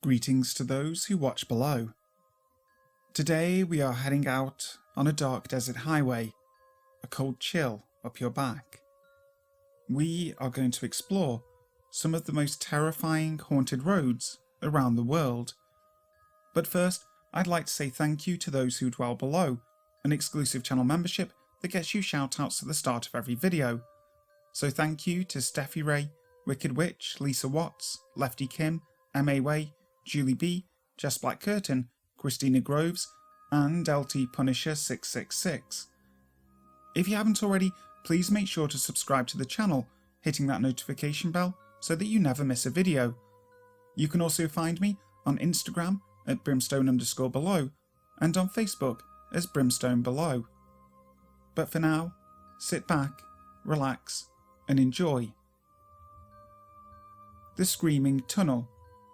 Greetings to those who watch below. Today we are heading out on a dark desert highway, a cold chill up your back. We are going to explore some of the most terrifying haunted roads around the world. But first, I'd like to say thank you to those who dwell below, an exclusive channel membership that gets you shoutouts at the start of every video. So thank you to Steffi Ray, Wicked Witch, Lisa Watts, Lefty Kim, M.A. Way, Julie B, Jess Black Curtain, Christina Groves, and LT Punisher 666. If you haven't already, please make sure to subscribe to the channel, hitting that notification bell so that you never miss a video. You can also find me on Instagram at brimstone_below and on Facebook as Brimstone Below. But for now, sit back, relax, and enjoy. The Screaming Tunnel,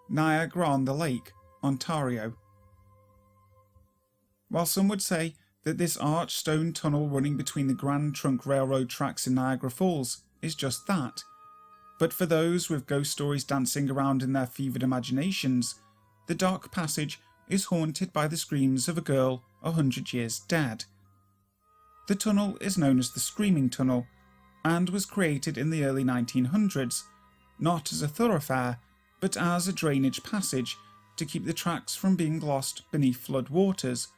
Niagara-on-the-Lake, Ontario. While some would say that this arched stone tunnel running between the Grand Trunk Railroad tracks in Niagara Falls is just that, but for those with ghost stories dancing around in their fevered imaginations, the dark passage is haunted by the screams of a girl 100 years dead. The tunnel is known as the Screaming Tunnel and was created in the early 1900s, not as a thoroughfare, but as a drainage passage to keep the tracks from being lost beneath flood waters.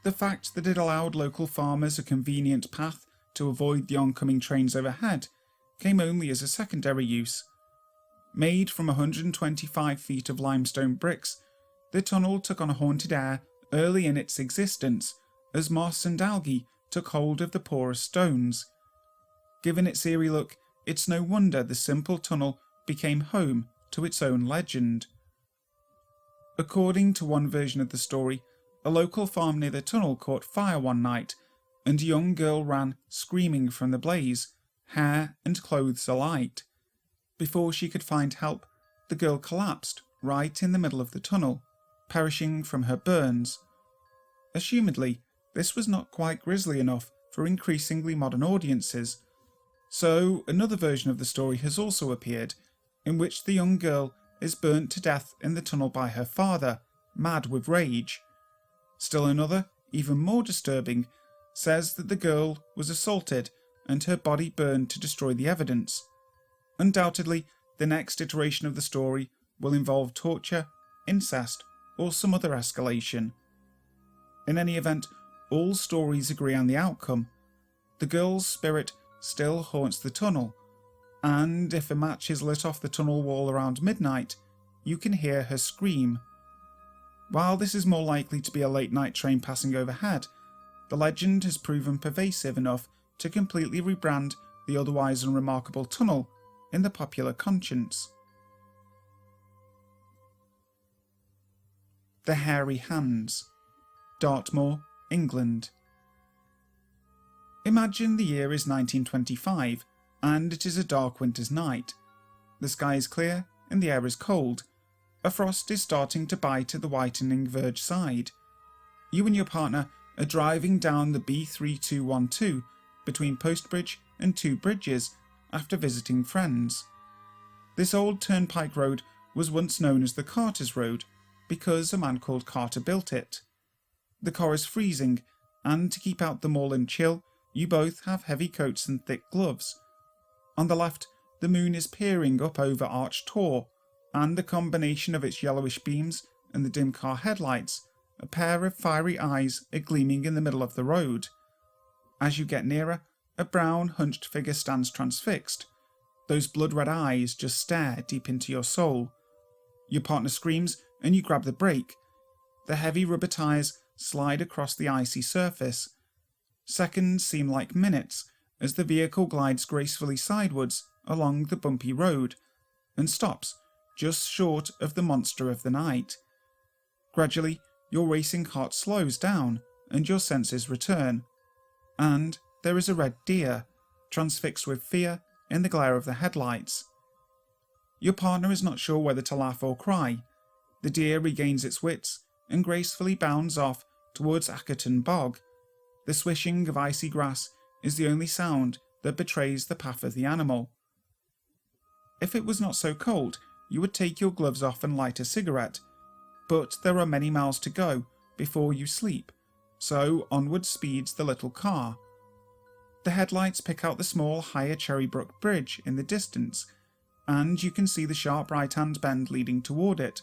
The fact that it allowed local farmers a convenient path to avoid the oncoming trains overhead came only as a secondary use. Made from 125 feet of limestone bricks, the tunnel took on a haunted air early in its existence as moss and algae took hold of the porous stones. Given its eerie look, it's no wonder the simple tunnel became home to its own legend. According to one version of the story, a local farm near the tunnel caught fire one night, and a young girl ran screaming from the blaze, hair and clothes alight. Before she could find help, the girl collapsed right in the middle of the tunnel, perishing from her burns. Assumedly, this was not quite grisly enough for increasingly modern audiences, so another version of the story has also appeared, in which the young girl is burnt to death in the tunnel by her father, mad with rage. Still another, even more disturbing, says that the girl was assaulted and her body burned to destroy the evidence. Undoubtedly, the next iteration of the story will involve torture, incest, or some other escalation. In any event, all stories agree on the outcome. The girl's spirit still haunts the tunnel, and if a match is lit off the tunnel wall around midnight, you can hear her scream. While this is more likely to be a late-night train passing overhead, the legend has proven pervasive enough to completely rebrand the otherwise unremarkable tunnel in the popular conscience. The Hairy Hands, Dartmoor, England. Imagine the year is 1925 and it is a dark winter's night. The sky is clear and the air is cold. A frost is starting to bite at the whitening verge side. You and your partner are driving down the B3212 between Postbridge and Two Bridges after visiting friends. This old turnpike road was once known as the Carter's Road because a man called Carter built it. The car is freezing, and to keep out the moorland chill, you both have heavy coats and thick gloves. On the left, the moon is peering up over Arch Tor, and the combination of its yellowish beams and the dim car headlights, a pair of fiery eyes are gleaming in the middle of the road. As you get nearer, a brown, hunched figure stands transfixed. Those blood-red eyes just stare deep into your soul. Your partner screams, and you grab the brake. The heavy rubber tyres slide across the icy surface. Seconds seem like minutes as the vehicle glides gracefully sidewards along the bumpy road and stops just short of the monster of the night. Gradually, your racing heart slows down and your senses return. And there is a red deer, transfixed with fear in the glare of the headlights. Your partner is not sure whether to laugh or cry. The deer regains its wits and gracefully bounds off towards Ackerton Bog. The swishing of icy grass is the only sound that betrays the path of the animal. If it was not so cold, you would take your gloves off and light a cigarette, but there are many miles to go before you sleep, so onward speeds the little car. The headlights pick out the small Higher Cherrybrook Bridge in the distance, and you can see the sharp right-hand bend leading toward it.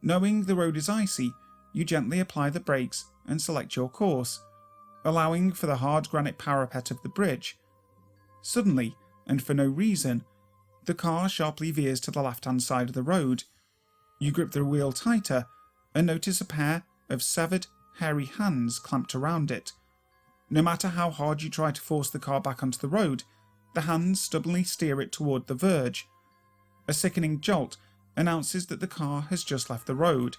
Knowing the road is icy, you gently apply the brakes and select your course, allowing for the hard granite parapet of the bridge. Suddenly, and for no reason, the car sharply veers to the left-hand side of the road. You grip the wheel tighter and notice a pair of severed, hairy hands clamped around it. No matter how hard you try to force the car back onto the road, the hands stubbornly steer it toward the verge. A sickening jolt announces that the car has just left the road.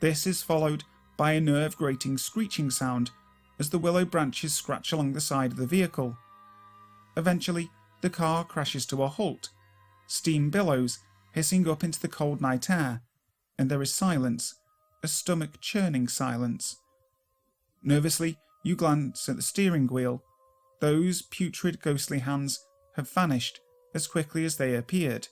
This is followed by a nerve-grating screeching sound as the willow branches scratch along the side of the vehicle. Eventually, the car crashes to a halt. Steam billows, hissing up into the cold night air, and there is silence, a stomach-churning silence. Nervously, you glance at the steering wheel. Those putrid, ghostly hands have vanished as quickly as they appeared.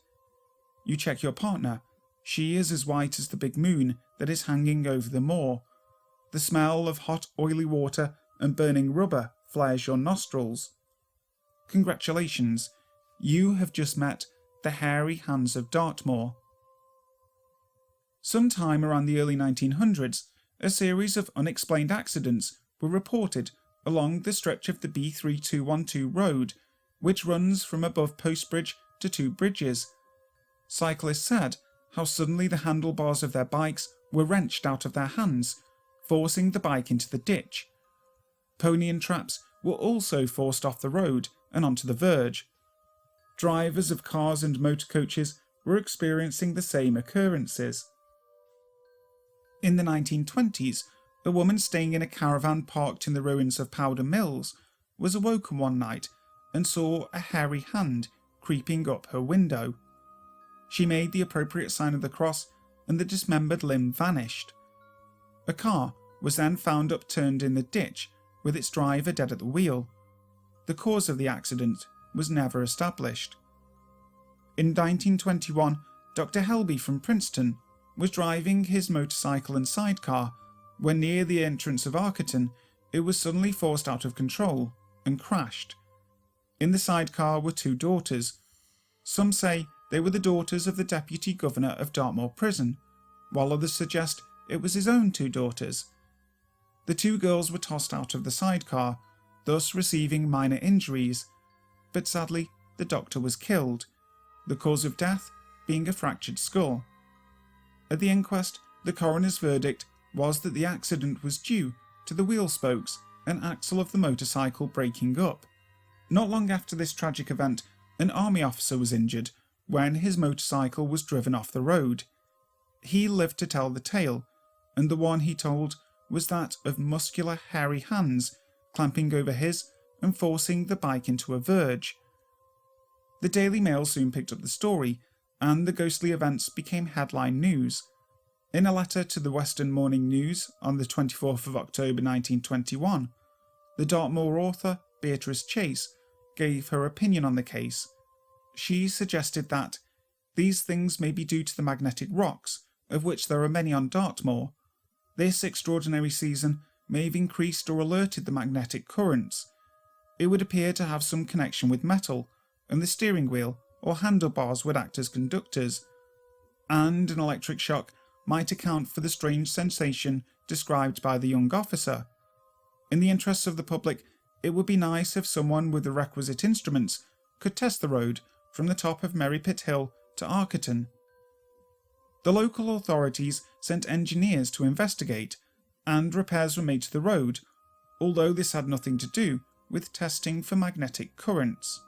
You check your partner. She is as white as the big moon that is hanging over the moor. The smell of hot, oily water and burning rubber flares your nostrils. Congratulations, you have just met the hairy hands of Dartmoor. Sometime around the early 1900s, a series of unexplained accidents were reported along the stretch of the B3212 road, which runs from above Post Bridge to Two Bridges. Cyclists said how suddenly the handlebars of their bikes were wrenched out of their hands, forcing the bike into the ditch. Pony and traps were also forced off the road and onto the verge. Drivers of cars and motor coaches were experiencing the same occurrences. In the 1920s, a woman staying in a caravan parked in the ruins of Powder Mills was awoken one night and saw a hairy hand creeping up her window. She made the appropriate sign of the cross and the dismembered limb vanished. A car was then found upturned in the ditch with its driver dead at the wheel. The cause of the accident was never established. In 1921, Dr. Helby from Princeton was driving his motorcycle and sidecar when near the entrance of Arkerton it was suddenly forced out of control and crashed. In the sidecar were two daughters. Some say they were the daughters of the Deputy Governor of Dartmoor Prison, while others suggest it was his own two daughters. The two girls were tossed out of the sidecar, thus receiving minor injuries, but sadly the doctor was killed, the cause of death being a fractured skull. At the inquest, the coroner's verdict was that the accident was due to the wheel spokes and axle of the motorcycle breaking up. Not long after this tragic event, an army officer was injured when his motorcycle was driven off the road. He lived to tell the tale, and the one he told was that of muscular, hairy hands clamping over his and forcing the bike into a verge. The Daily Mail soon picked up the story, and the ghostly events became headline news. In a letter to the Western Morning News on the 24th of October 1921, the Dartmoor author Beatrice Chase gave her opinion on the case. She suggested that these things may be due to the magnetic rocks, of which there are many on Dartmoor. This extraordinary season may have increased or alerted the magnetic currents. It would appear to have some connection with metal, and the steering wheel or handlebars would act as conductors, and an electric shock might account for the strange sensation described by the young officer. In the interests of the public, it would be nice if someone with the requisite instruments could test the road from the top of Merrypit Hill to Arkerton. The local authorities sent engineers to investigate, and repairs were made to the road, although this had nothing to do with testing for magnetic currents.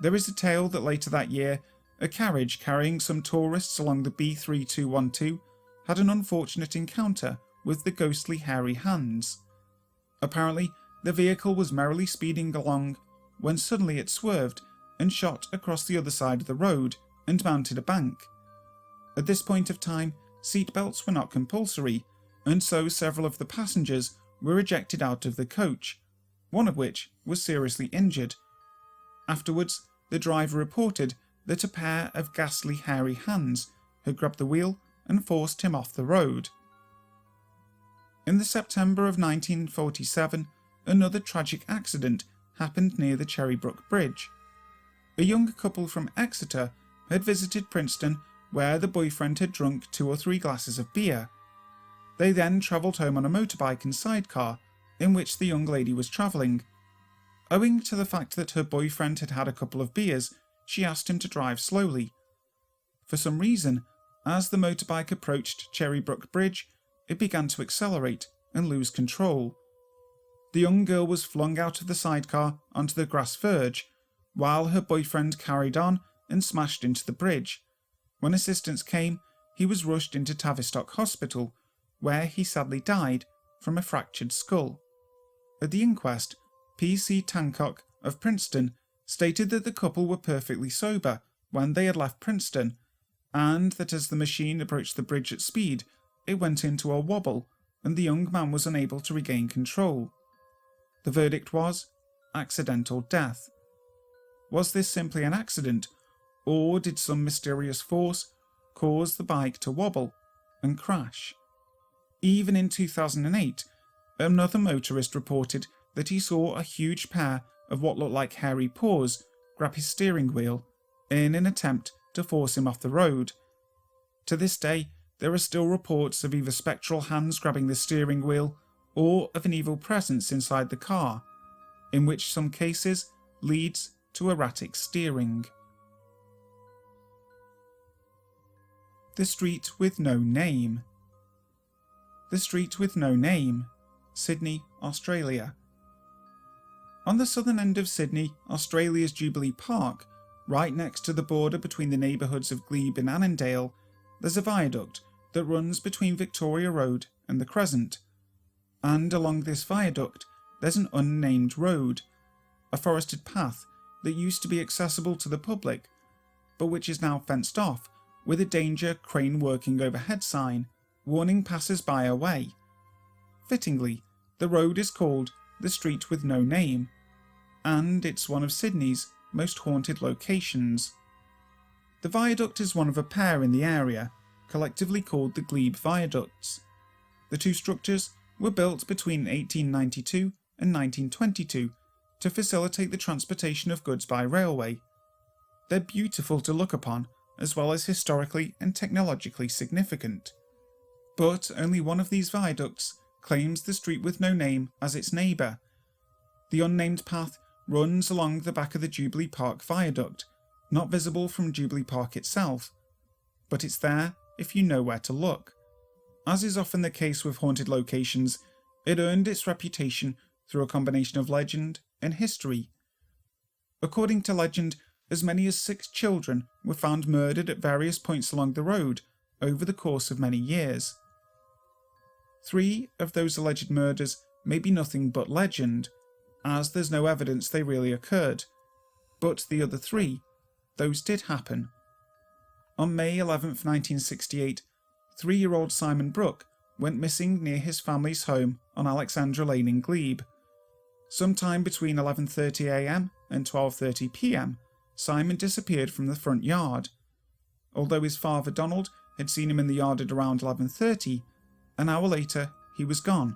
There is a tale that later that year, a carriage carrying some tourists along the B3212 had an unfortunate encounter with the ghostly hairy hands. Apparently, the vehicle was merrily speeding along when suddenly it swerved and shot across the other side of the road and mounted a bank. At this point of time, seatbelts were not compulsory, and so several of the passengers were ejected out of the coach, one of which was seriously injured. Afterwards, the driver reported that a pair of ghastly hairy hands had grabbed the wheel and forced him off the road. In the September of 1947, another tragic accident happened near the Cherrybrook Bridge. A young couple from Exeter had visited Princeton, where the boyfriend had drunk 2 or 3 glasses of beer. They then travelled home on a motorbike and sidecar, in which the young lady was travelling. Owing to the fact that her boyfriend had had a couple of beers, she asked him to drive slowly. For some reason, as the motorbike approached Cherrybrook Bridge, it began to accelerate and lose control. The young girl was flung out of the sidecar onto the grass verge, while her boyfriend carried on and smashed into the bridge. When assistance came, he was rushed into Tavistock Hospital, where he sadly died from a fractured skull. At the inquest, P.C. Tancock of Princeton stated that the couple were perfectly sober when they had left Princeton, and that as the machine approached the bridge at speed, it went into a wobble, and the young man was unable to regain control. The verdict was accidental death. Was this simply an accident, or did some mysterious force cause the bike to wobble and crash? Even in 2008, another motorist reported that he saw a huge pair of what looked like hairy paws grab his steering wheel in an attempt to force him off the road. To this day, there are still reports of either spectral hands grabbing the steering wheel or of an evil presence inside the car, in which some cases leads to erratic steering. The Street with No Name. The Street with No Name, Sydney, Australia. On the southern end of Sydney, Australia's Jubilee Park, right next to the border between the neighbourhoods of Glebe and Annandale, there's a viaduct that runs between Victoria Road and the Crescent. And along this viaduct, there's an unnamed road, a forested path that used to be accessible to the public, but which is now fenced off with a danger crane working overhead sign, warning passers-by away. Fittingly, the road is called the Street with No Name, and it's one of Sydney's most haunted locations. The viaduct is one of a pair in the area, collectively called the Glebe Viaducts. The two structures were built between 1892 and 1922 to facilitate the transportation of goods by railway. They're beautiful to look upon, as well as historically and technologically significant. But only one of these viaducts claims the Street with No Name as its neighbour. The unnamed path runs along the back of the Jubilee Park viaduct, not visible from Jubilee Park itself, but it's there if you know where to look. As is often the case with haunted locations, it earned its reputation through a combination of legend and history. According to legend, as many as 6 children were found murdered at various points along the road over the course of many years. 3 of those alleged murders may be nothing but legend, as there's no evidence they really occurred, but the other 3, those did happen. On May 11th, 1968, 3-year-old Simon Brooke went missing near his family's home on Alexandra Lane in Glebe. Sometime between 11:30 a.m. and 12:30 p.m, Simon disappeared from the front yard. Although his father Donald had seen him in the yard at around 11:30, an hour later he was gone,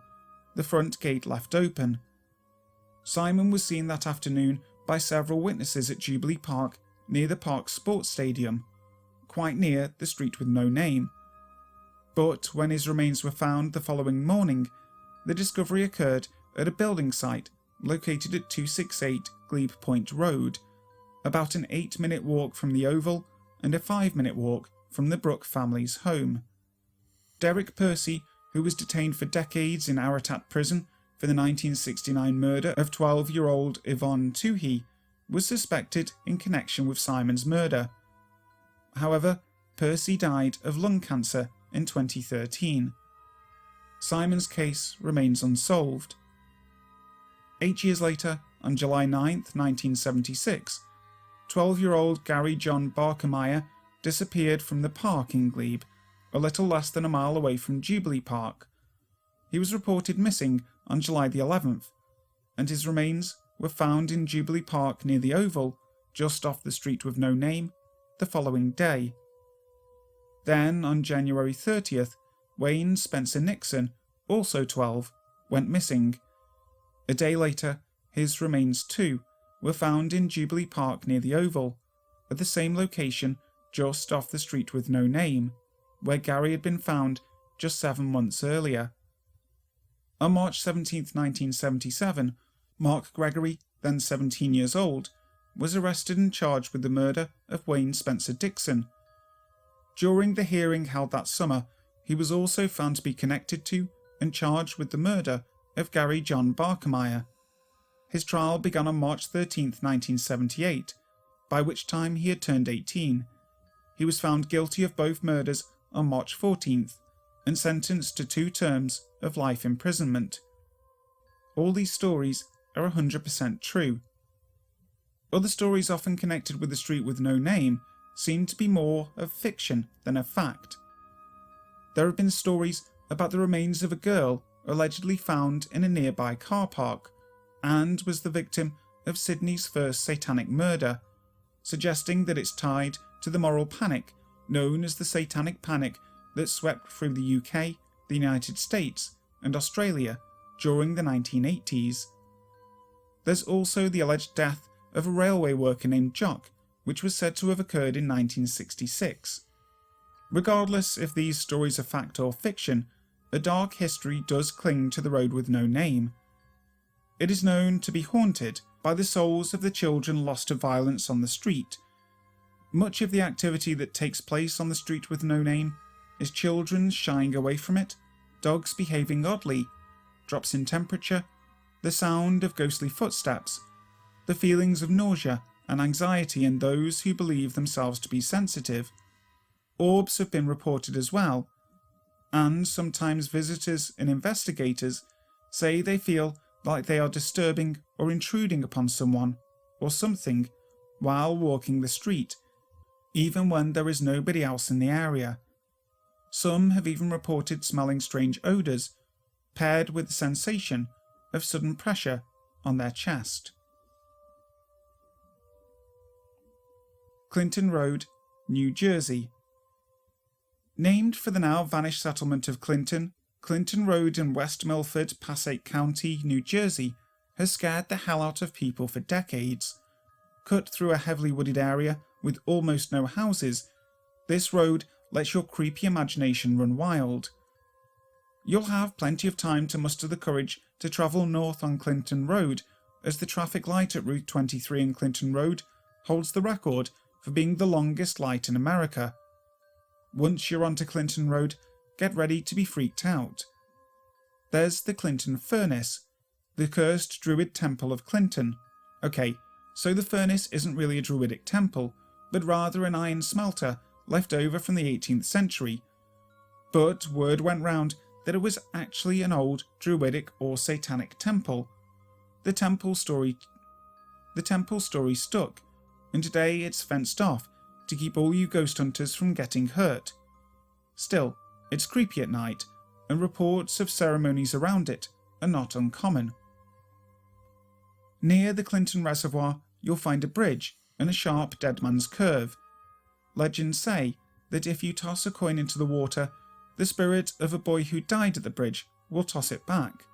the front gate left open. Simon was seen that afternoon by several witnesses at Jubilee Park near the park's sports stadium, quite near the Street with No Name. But when his remains were found the following morning, the discovery occurred at a building site located at 268 Glebe Point Road, about an 8-minute walk from the Oval and a 5-minute walk from the Brooke family's home. Derek Percy, who was detained for decades in Aratat prison for the 1969 murder of 12-year-old Yvonne Toohey, was suspected in connection with Simon's murder. However, Percy died of lung cancer in 2013. Simon's case remains unsolved. 8 years later, on July 9th, 1976, 12-year-old Gary John Barkermeyer disappeared from the park in Glebe, a little less than a mile away from Jubilee Park. He was reported missing on July the 11th, and his remains were found in Jubilee Park near the Oval, just off the Street with No Name, the following day. Then, on January 30th, Wayne Spencer Nixon, also 12, went missing. A day later, his remains too were found in Jubilee Park near the Oval, at the same location just off the street with no name, where Gary had been found just 7 months earlier. On March 17, 1977, Mark Gregory, then 17 years old, was arrested and charged with the murder of Wayne Spencer Dixon. During the hearing held that summer, he was also found to be connected to and charged with the murder of Gary John Barkemeyer. His trial began on March 13, 1978, by which time he had turned 18. He was found guilty of both murders on March 14th and sentenced to 2 terms of life imprisonment. All these stories are 100% true. Other stories often connected with the street with no name seem to be more of fiction than of fact. There have been stories about the remains of a girl allegedly found in a nearby car park and was the victim of Sydney's first satanic murder, suggesting that it's tied to the moral panic known as the Satanic Panic that swept through the UK, the United States, and Australia during the 1980s. There's also the alleged death of a railway worker named Jock, which was said to have occurred in 1966. Regardless if these stories are fact or fiction, a dark history does cling to the road with no name. It is known to be haunted by the souls of the children lost to violence on the street. Much of the activity that takes place on the street with no name is children shying away from it, dogs behaving oddly, drops in temperature, the sound of ghostly footsteps, the feelings of nausea and anxiety in those who believe themselves to be sensitive. Orbs have been reported as well, and sometimes visitors and investigators say they feel like they are disturbing or intruding upon someone or something while walking the street, even when there is nobody else in the area. Some have even reported smelling strange odours, paired with the sensation of sudden pressure on their chest. Clinton Road, New Jersey. Named for the now vanished settlement of Clinton, Clinton Road in West Milford, Passaic County, New Jersey, has scared the hell out of people for decades. Cut through a heavily wooded area with almost no houses, this road lets your creepy imagination run wild. You'll have plenty of time to muster the courage to travel north on Clinton Road, as the traffic light at Route 23 in Clinton Road holds the record for being the longest light in America. Once you're onto Clinton Road, get ready to be freaked out. There's the Clinton Furnace, the cursed druid temple of Clinton. Okay, so the furnace isn't really a druidic temple, but rather an iron smelter left over from the 18th century. But word went round that it was actually an old druidic or satanic temple. The temple story stuck, and today it's fenced off to keep all you ghost hunters from getting hurt. Still, it's creepy at night, and reports of ceremonies around it are not uncommon. Near the Clinton Reservoir, you'll find a bridge and a sharp dead man's curve. Legends say that if you toss a coin into the water, the spirit of a boy who died at the bridge will toss it back.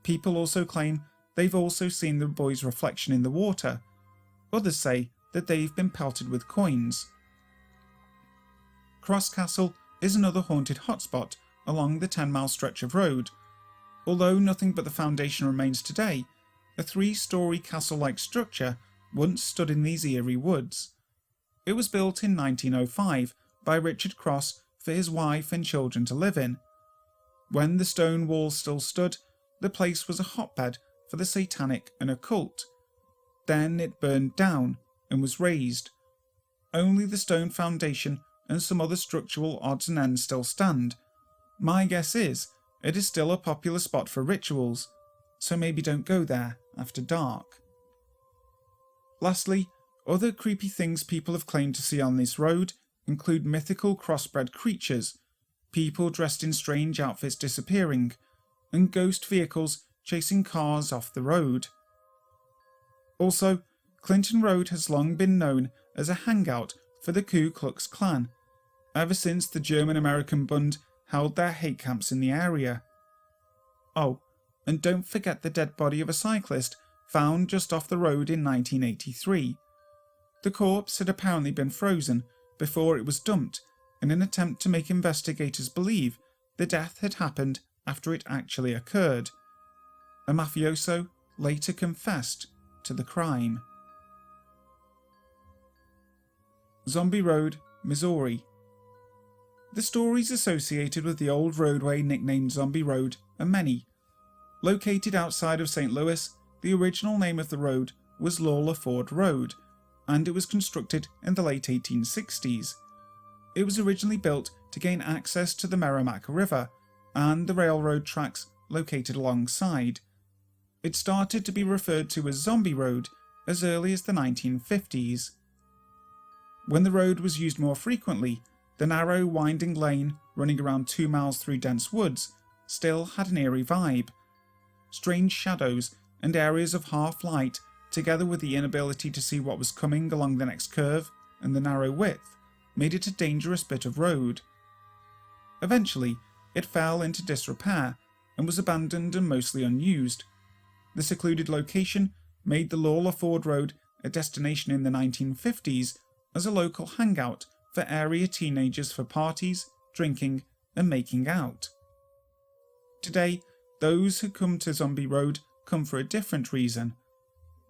People also claim they've also seen the boy's reflection in the water. Others say that they've been pelted with coins. Cross Castle is another haunted hotspot along the 10-mile stretch of road. Although nothing but the foundation remains today, a 3-story castle-like structure once stood in these eerie woods. It was built in 1905 by Richard Cross for his wife and children to live in. When the stone walls still stood, the place was a hotbed for the satanic and occult. Then it burned down and was razed. Only the stone foundation and some other structural odds and ends still stand. My guess is it is still a popular spot for rituals, so maybe don't go there after dark. Lastly, other creepy things people have claimed to see on this road include mythical crossbred creatures, people dressed in strange outfits disappearing, and ghost vehicles chasing cars off the road. Also, Clinton Road has long been known as a hangout for the Ku Klux Klan, ever since the German-American Bund held their hate camps in the area. Oh, and don't forget the dead body of a cyclist found just off the road in 1983. The corpse had apparently been frozen before it was dumped in an attempt to make investigators believe the death had happened after it actually occurred. A mafioso later confessed to the crime. Zombie Road, Missouri. The stories associated with the old roadway nicknamed Zombie Road are many. Located outside of St. Louis, the original name of the road was Lawler Ford Road, and it was constructed in the late 1860s. It was originally built to gain access to the Merrimack River and the railroad tracks located alongside. It started to be referred to as Zombie Road as early as the 1950s. When the road was used more frequently, the narrow, winding lane running around 2 miles through dense woods still had an eerie vibe. Strange shadows and areas of half light, together with the inability to see what was coming along the next curve and the narrow width, made it a dangerous bit of road. Eventually, it fell into disrepair and was abandoned and mostly unused. The secluded location made the Lawler Ford Road a destination in the 1950s as a local hangout for area teenagers for parties, drinking, and making out. Today, those who come to Zombie Road come for a different reason.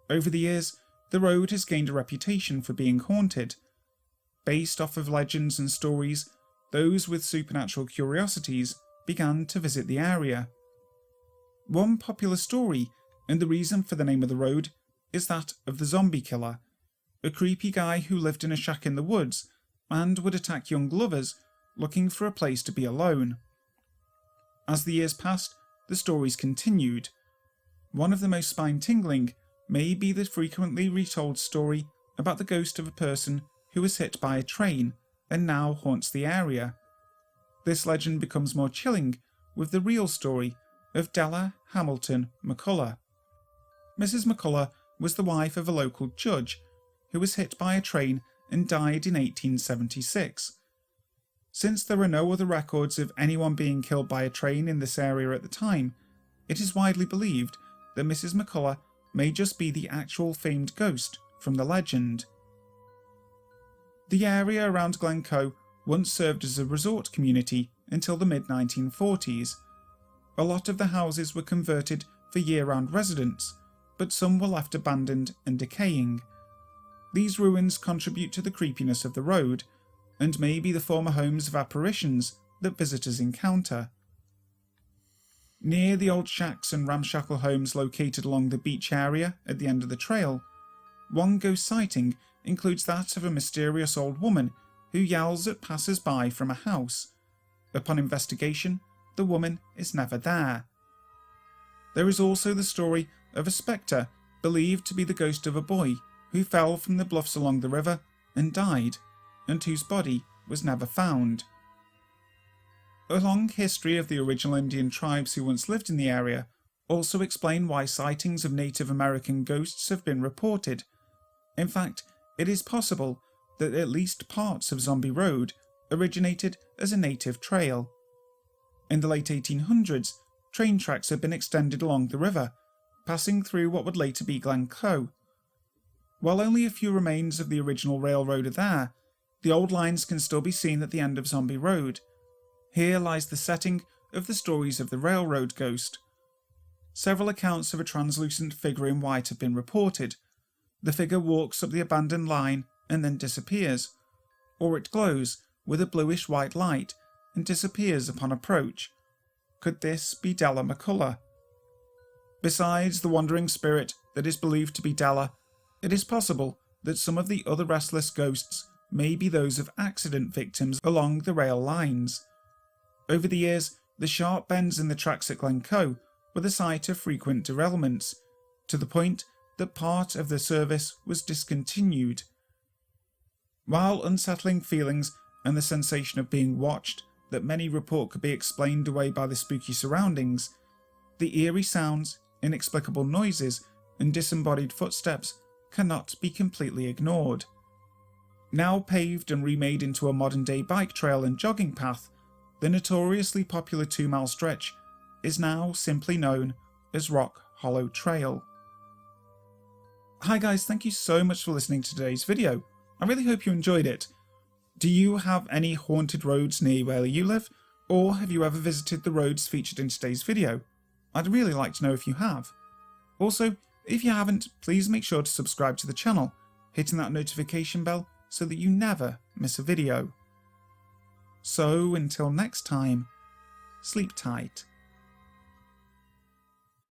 Over the years, the road has gained a reputation for being haunted. Based off of legends and stories, those with supernatural curiosities began to visit the area. One popular story, and the reason for the name of the road, is that of the Zombie Killer, a creepy guy who lived in a shack in the woods and would attack young lovers looking for a place to be alone. As the years passed, the stories continued. One of the most spine-tingling may be the frequently retold story about the ghost of a person who was hit by a train and now haunts the area. This legend becomes more chilling with the real story of Della Hamilton McCullough. Mrs. McCullough was the wife of a local judge who was hit by a train and died in 1876. Since there are no other records of anyone being killed by a train in this area at the time, it is widely believed that Mrs. McCullough may just be the actual famed ghost from the legend. The area around Glencoe once served as a resort community until the mid-1940s. A lot of the houses were converted for year-round residents, but some were left abandoned and decaying. These ruins contribute to the creepiness of the road, and may be the former homes of apparitions that visitors encounter. Near the old shacks and ramshackle homes located along the beach area at the end of the trail, one ghost sighting includes that of a mysterious old woman who yells at passers-by from a house. Upon investigation, the woman is never there. There is also the story of a spectre believed to be the ghost of a boy who fell from the bluffs along the river and died, and whose body was never found. A long history of the original Indian tribes who once lived in the area also explain why sightings of Native American ghosts have been reported. In fact, it is possible that at least parts of Zombie Road originated as a native trail. In the late 1800s, train tracks had been extended along the river, passing through what would later be Glencoe. While only a few remains of the original railroad are there, the old lines can still be seen at the end of Zombie Road. Here lies the setting of the stories of the railroad ghost. Several accounts of a translucent figure in white have been reported. The figure walks up the abandoned line and then disappears, or it glows with a bluish-white light and disappears upon approach. Could this be Della McCullough? Besides the wandering spirit that is believed to be Della, it is possible that some of the other restless ghosts may be those of accident victims along the rail lines. Over the years, the sharp bends in the tracks at Glencoe were the site of frequent derailments, to the point that part of the service was discontinued. While unsettling feelings and the sensation of being watched that many report could be explained away by the spooky surroundings, the eerie sounds, inexplicable noises, and disembodied footsteps cannot be completely ignored. Now paved and remade into a modern-day bike trail and jogging path, the notoriously popular 2-mile stretch is now simply known as Rock Hollow Trail. Hi guys, thank you so much for listening to today's video. I really hope you enjoyed it. Do you have any haunted roads near where you live, or have you ever visited the roads featured in today's video? I'd really like to know if you have. Also, if you haven't, please make sure to subscribe to the channel, hitting that notification bell so that you never miss a video. So until next time, sleep tight.